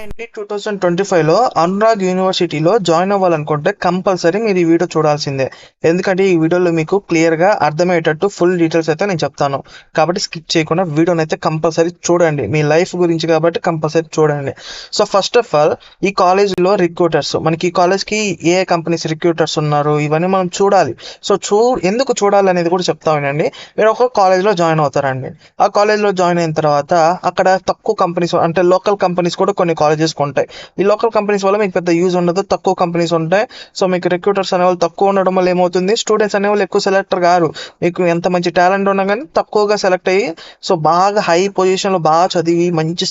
అండి 2025లో అనురాగ్ యూనివర్సిటీలో జాయిన్ అవ్వాలనుకుంటే కంపల్సరీ మీరు ఈ వీడియో చూడాల్సిందే. ఎందుకంటే ఈ వీడియోలో మీకు క్లియర్గా అర్థమయ్యేటట్టు ఫుల్ డీటెయిల్స్ అయితే నేను చెప్తాను. కాబట్టి స్కిప్ చేయకుండా వీడియోని అయితే కంపల్సరీ చూడండి. మీ లైఫ్ గురించి కాబట్టి కంపల్సరీ చూడండి. సో ఫస్ట్ ఆఫ్ ఆల్ ఈ కాలేజీలో రిక్రూటర్స్ మనకి ఈ కాలేజ్కి ఏ కంపెనీస్ రిక్రూటర్స్ ఉన్నారు ఇవన్నీ మనం చూడాలి. సో ఎందుకు చూడాలి అనేది కూడా చెప్తా వినండి. మీరు ఒక కాలేజ్లో జాయిన్ అవుతారండి. ఆ కాలేజ్లో జాయిన్ అయిన తర్వాత అక్కడ తక్కువ కంపెనీస్ అంటే లోకల్ కంపెనీస్ కూడా కొన్ని కాలేజెస్ ఉంటాయి. ఈ లోకల్ కంపెనీస్ వల్ల మీకు పెద్ద యూజ్ ఉండదు, తక్కువ కంపెనీస్ ఉంటాయి. సో మీకు రిక్రూటర్స్ అనేవాళ్ళు తక్కువ ఉండడం వల్ల ఏమవుతుంది, స్టూడెంట్స్ అనేవాళ్ళు ఎక్కువ సెలెక్టర్ గారు. మీకు ఎంత మంచి టాలెంట్ ఉన్నా కానీ తక్కువగా సెలెక్ట్ అయ్యి సో బాగా హై పొజిషన్లో బాగా చదివి మంచి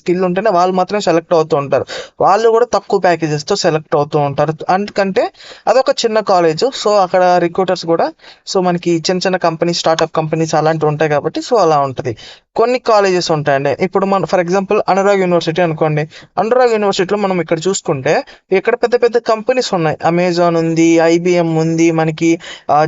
స్కిల్ ఉంటేనే వాళ్ళు మాత్రమే సెలెక్ట్ అవుతూ ఉంటారు. వాళ్ళు కూడా తక్కువ ప్యాకేజెస్తో సెలెక్ట్ అవుతూ ఉంటారు. అందుకంటే అదొక చిన్న కాలేజ్. సో అక్కడ రిక్రూటర్స్ కూడా సో మనకి చిన్న చిన్న కంపెనీస్, స్టార్ట్అప్ కంపెనీస్ అలాంటివి ఉంటాయి కాబట్టి సో అలా ఉంటుంది. కొన్ని కాలేజెస్ ఉంటాయండి. ఇప్పుడు మనం ఫర్ ఎగ్జాంపుల్ అనురాగ్ యూనివర్సిటీ అనుకోండి. అనురాగ్ యూనివర్సిటీలో మనం ఇక్కడ చూసుకుంటే ఇక్కడ పెద్ద పెద్ద కంపెనీస్ ఉన్నాయి. అమెజాన్ ఉంది, ఐబిఎం ఉంది, మనకి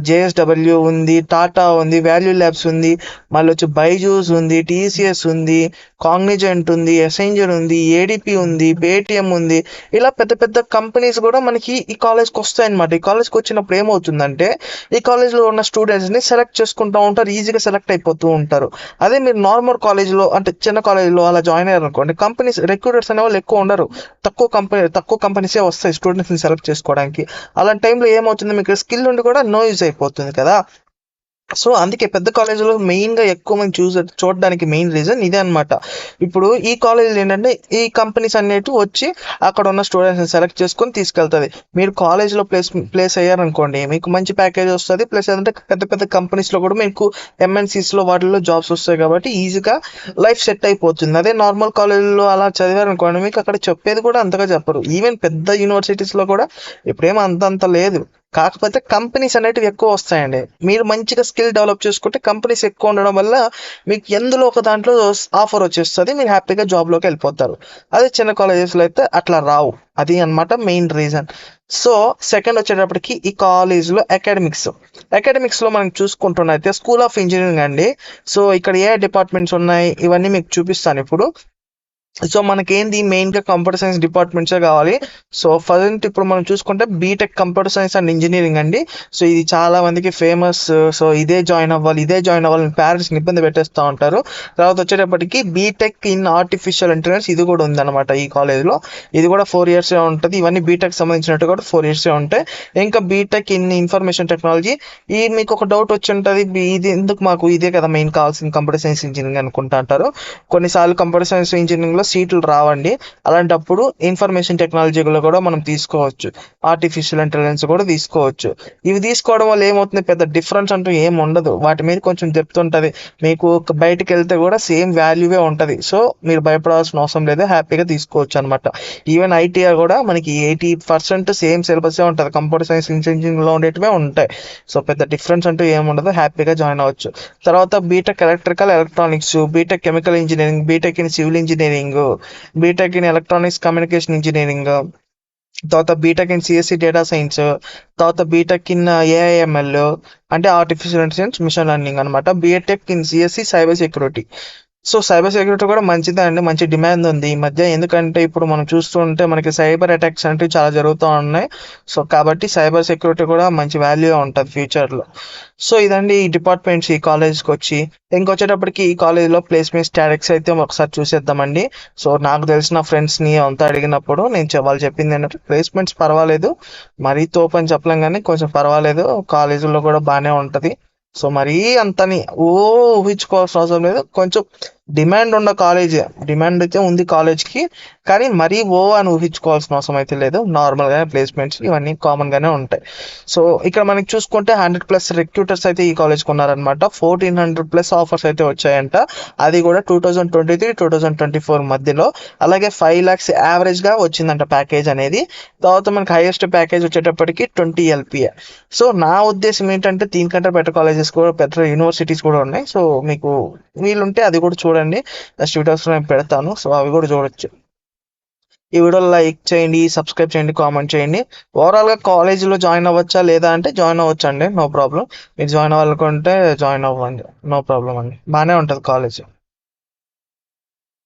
జేఎస్డబ్ల్యూ ఉంది, టాటా ఉంది, వాల్యూ ల్యాబ్స్ ఉంది, మళ్ళీ వచ్చి బైజూస్ ఉంది, టీసీఎస్ ఉంది, కాగ్నిజెంట్ ఉంది, ఎసెంజర్ ఉంది, ఏడిపి ఉంది, పేటిఎం ఉంది. ఇలా పెద్ద పెద్ద కంపెనీస్ కూడా మనకి ఈ కాలేజ్కి వస్తాయి అనమాట. ఈ కాలేజ్కి వచ్చినప్పుడు ఏమవుతుందంటే ఈ కాలేజ్లో ఉన్న స్టూడెంట్స్ని సెలెక్ట్ చేసుకుంటూ ఉంటారు, ఈజీగా సెలెక్ట్ అయిపోతూ ఉంటారు. అదే మీరు నార్మల్ కాలేజ్లో అంటే చిన్న కాలేజ్లో అలా జాయిన్ అయ్యారు అనుకోండి, కంపెనీస్ రిక్రూటర్స్ అనే వాళ్ళు ఎక్కువ ఉండరు, తక్కువ కంపెనీసే వస్తాయి స్టూడెంట్స్ని సెలెక్ట్ చేసుకోవడానికి. అలాంటి టైంలో ఏమవుతుంది, మీకు స్కిల్ ఉండి కూడా నో యూజ్ అయిపోతుంది కదా. సో అందుకే పెద్ద కాలేజీలో మెయిన్గా ఎక్కువ మంది చూడడానికి మెయిన్ రీజన్ ఇదే అనమాట. ఇప్పుడు ఈ కాలేజీలు ఏంటంటే ఈ కంపెనీస్ అనేటివి వచ్చి అక్కడ ఉన్న స్టూడెంట్స్ని సెలెక్ట్ చేసుకొని తీసుకెళ్తుంది. మీరు కాలేజ్లో ప్లేస్ అయ్యారనుకోండి, మీకు మంచి ప్యాకేజ్ వస్తుంది. ప్లస్ ఏంటంటే పెద్ద పెద్ద కంపెనీస్లో కూడా మీకు ఎంఎన్సీస్లో వాటిల్లో జాబ్స్ వస్తాయి కాబట్టి ఈజీగా లైఫ్ సెట్ అయిపోతుంది. అదే నార్మల్ కాలేజీలో అలా చదివారనుకోండి, మీకు అక్కడ చెప్పేది కూడా అంతగా చెప్పరు. ఈవెన్ పెద్ద యూనివర్సిటీస్లో కూడా ఇప్పుడేమో అంత లేదు. కాకపోతే కంపెనీస్ అనేటివి ఎక్కువ వస్తాయండి. మీరు మంచిగా స్కిల్ డెవలప్ చేసుకుంటే కంపెనీస్ ఎక్కువ ఉండడం వల్ల మీకు ఎందులో ఒక దాంట్లో ఆఫర్ వచ్చేస్తుంది, మీరు హ్యాపీగా జాబ్లోకి వెళ్ళిపోతారు. అదే చిన్న కాలేజెస్లో అయితే అట్లా రావు. అది అనమాట మెయిన్ రీజన్. సో సెకండ్ వచ్చేటప్పటికి ఈ కాలేజ్లో అకాడమిక్స్లో మనం చూసుకుంటున్నైతే స్కూల్ ఆఫ్ ఇంజనీరింగ్ అండి. సో ఇక్కడ ఏ డిపార్ట్మెంట్స్ ఉన్నాయి ఇవన్నీ మీకు చూపిస్తాను ఇప్పుడు. సో మనకేంది మెయిన్గా కంప్యూటర్ సైన్స్ డిపార్ట్మెంట్సే కావాలి. సో ఫస్ట్ ఇప్పుడు మనం చూసుకుంటే B Tech computer science and engineering అండి. సో ఇది చాలా మందికి ఫేమస్. సో ఇదే జాయిన్ అవ్వాలి పేరెంట్స్ని ఇబ్బంది పెట్టేస్తూ ఉంటారు. తర్వాత వచ్చేటప్పటికి బీటెక్ ఇన్ ఆర్టిఫిషియల్ ఇంటెలిజెన్స్ ఇది కూడా ఉందన్నమాట ఈ కాలేజ్లో. ఇది కూడా 4 years ఉంటుంది. ఇవన్నీ బీటెక్ సంబంధించినట్టు కూడా 4 years ఉంటాయి. ఇంకా బీటెక్ ఇన్ ఇన్ఫర్మేషన్ టెక్నాలజీ. ఈ మీకు ఒక డౌట్ వచ్చి ఉంటుంది, ఇది ఎందుకు మాకు ఇదే కదా మెయిన్ కావాల్సింది కంప్యూటర్ సైన్స్ ఇంజనీరింగ్ అనుకుంటా అంటారు. కొన్నిసార్లు కంప్యూటర్ సైన్స్ ఇంజనీరింగ్లో సీట్లు రావండి. అలాంటప్పుడు ఇన్ఫర్మేషన్ టెక్నాలజీలో కూడా మనం తీసుకోవచ్చు, ఆర్టిఫిషియల్ ఇంటెలిజెన్స్ కూడా తీసుకోవచ్చు. ఇవి తీసుకోవడం వల్ల ఏమవుతుంది, పెద్ద డిఫరెన్స్ అంటూ ఏం ఉండదు. వాటి మీద కొంచెం డెప్త్ ఉంటుంది. మీకు బయటకు వెళ్తే కూడా సేమ్ వాల్యూవే ఉంటుంది. సో మీరు భయపడాల్సిన అవసరం లేదు, హ్యాపీగా తీసుకోవచ్చు అనమాట. ఈవెన్ ఐటీఆర్ కూడా మనకి 80% సేమ్ సిలబసే ఉంటుంది. కంప్యూటర్ సైన్స్ ఇంజనీరింగ్లో ఉండేటివే ఉంటాయి. సో పెద్ద డిఫరెన్స్ అంటూ ఏముండదు, హ్యాపీగా జాయిన్ అవ్వచ్చు. తర్వాత BTech electronics, BTech chemical engineering, BTech in civil engineering, BTech in electronics communication engineering, తర్వాత BTech in CSC data science, తర్వాత బీటెక్ ఇన్ ఏఐఎంఎల్ అంటే ఆర్టిఫిషియల్ ఇంటెలిజెన్స్ మిషన్ లెర్నింగ్ అనమాట, BTech in CSC cyber security. So cyber security కూడా మంచిదే అండి, మంచి demand ఉంది ఈ మధ్య. ఎందుకంటే ఇప్పుడు మనం చూస్తుంటే మనకి సైబర్ అటాక్స్ అంటే చాలా జరుగుతూ ఉన్నాయి. సో కాబట్టి సైబర్ సెక్యూరిటీ కూడా మంచి వాల్యూ ఉంటుంది ఫ్యూచర్లో. సో ఇదండి ఈ డిపార్ట్మెంట్స్ ఈ కాలేజ్కి వచ్చి. ఇంకొచ్చేటప్పటికి ఈ కాలేజ్లో ప్లేస్మెంట్ స్టాటిక్స్ అయితే ఒకసారి చూసేద్దామండి. సో నాకు తెలిసిన ఫ్రెండ్స్ని అంతా అడిగినప్పుడు వాళ్ళు చెప్పింది ఏంటంటే ప్లేస్మెంట్స్ పర్వాలేదు, మరీ తోపని చెప్పలేం కానీ కొంచెం పర్వాలేదు, కాలేజీలో కూడా బాగానే ఉంటుంది. సో మరీ అంతని ఊహించుకోవాల్సిన అవసరం లేదు. కొంచెం డిమాండ్ ఉన్న కాలేజీ, డిమాండ్ అయితే ఉంది కాలేజ్కి, కానీ మరీ అని ఊహించుకోవాల్సిన అవసరం అయితే లేదు. నార్మల్గానే ప్లేస్మెంట్స్ ఇవన్నీ కామన్గానే ఉంటాయి. సో ఇక్కడ మనకి చూసుకుంటే 100+ రిక్రూటర్స్ అయితే ఈ కాలేజ్కి ఉన్నారనమాట. 1400+ ఆఫర్స్ అయితే వచ్చాయంట. అది కూడా 2023-2024 మధ్యలో. అలాగే 5 lakhs యావరేజ్గా వచ్చిందంట ప్యాకేజ్ అనేది. తర్వాత మనకి హైయెస్ట్ ప్యాకేజ్ వచ్చేటప్పటికి 20 LPA. సో నా ఉద్దేశం ఏంటంటే దీనికంటే బెటర్ కాలేజెస్ కూడా, బెటర్ యూనివర్సిటీస్ కూడా ఉన్నాయి. సో మీకు వీలుంటే అది కూడా చూడండి. నెక్స్ట్ వీడియోస్లో నేను పెడతాను, సో అవి కూడా చూడొచ్చు. ఈ వీడియోలో లైక్ చేయండి, సబ్స్క్రైబ్ చేయండి, కామెంట్ చేయండి. ఓవరాల్గా కాలేజీలో జాయిన్ అవ్వచ్చా లేదా అంటే జాయిన్ అవ్వచ్చు అండి, నో ప్రాబ్లం. మీరు జాయిన్ అవ్వాలనుకుంటే జాయిన్ అవ్వండి, నో ప్రాబ్లం అండి, బాగానే ఉంటుంది కాలేజ్.